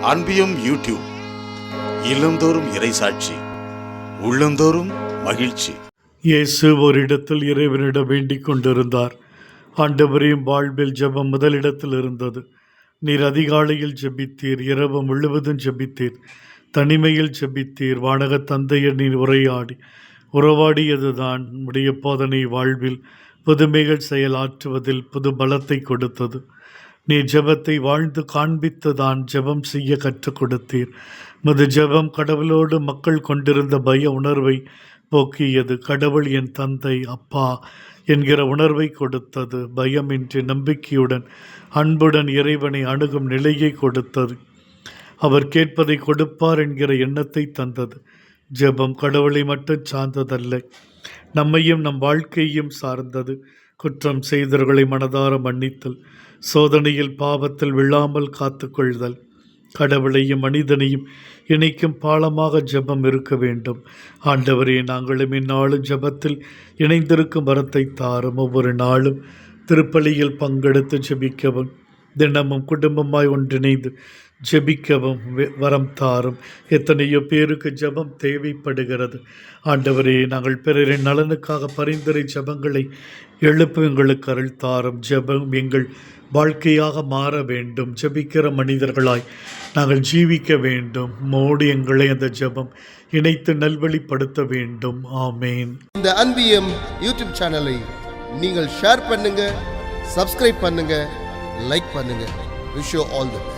அன்பியும் YouTube இல்லந்தோறும் இறைசாட்சி, உள்ளந்தோறும் மகிழ்ச்சி. இயேசு ஒரு இடத்தில் இறைவனிடம் வேண்டிக் கொண்டிருந்தார். ஆண்டவரையும் வாழ்வில் ஜெபம் முதலிடத்தில் இருந்தது. நீர் அதிகாலையில் ஜெபித்தீர், இரவு முழுவதும் ஜெபித்தீர், தனிமையில் ஜெபித்தீர். வானக தந்தையர் நீர் உறவாடியதுதான் உடைய போதனை வாழ்வில் புதுமைகள் செயலாற்றுவதில் புது பலத்தை கொடுத்தது. நீர் ஜெபத்தை வாழ்ந்து காண்பித்துதான் ஜெபம் செய்ய கற்றுக் கொடுத்தீர். முது ஜெபம் கடவுளோடு மக்கள் கொண்டிருந்த பய உணர்வை போக்கியது. கடவுள் என் தந்தை, அப்பா என்கிற உணர்வை கொடுத்தது. பயமின்றி நம்பிக்கையுடன் அன்புடன் இறைவனை அணுகும் நிலையை கொடுத்தது. அவர் கேட்பதை கொடுப்பார் என்கிற எண்ணத்தை தந்தது. ஜெபம் கடவுளை மட்டும் சார்ந்ததல்ல, நம்மையும் நம் வாழ்க்கையும் சார்ந்தது. குற்றம் செய்தவர்களை மனதார மன்னித்தல், சோதனையில் பாவத்தில் விழாமல் காத்துக்கொள்தல், கடவுளையும் மனிதனையும் இணைக்கும் பாலமாக ஜெபம் இருக்க வேண்டும். ஆண்டவரே, நாங்களும் இந்நாளும் ஜெபத்தில் இணைந்திருக்கும் வரத்தை தாரும். ஒவ்வொரு நாளும் திருப்பலியில் பங்கெடுத்து ஜெபிக்கவும், தினமும் குடும்பமாய் ஒன்றிணைந்து ஜெபிக்கவும் வரம் தாரும். எத்தனையோ பேருக்கு ஜெபம் தேவைப்படுகிறது. ஆண்டவரே, நாங்கள் பிறரின் நலனுக்காக பரிந்துரை ஜெபங்களை எழுப்பு எங்களுக்கு அருள் தாரும். ஜெபம் எங்கள் வாழ்க்கையாக மாற வேண்டும். ஜெபிக்கிற மனிதர்களாய் நாங்கள் ஜீவிக்க வேண்டும். மோடி எங்களை அந்த ஜெபம் இணைத்து நல்வழிப்படுத்த வேண்டும். ஆமேன். இந்த அன்பியம் யூடியூப் சேனலை நீங்கள் ஷேர் பண்ணுங்க, சப்ஸ்கிரைப் பண்ணுங்க, லைக் பண்ணுங்க. Wish you all the best.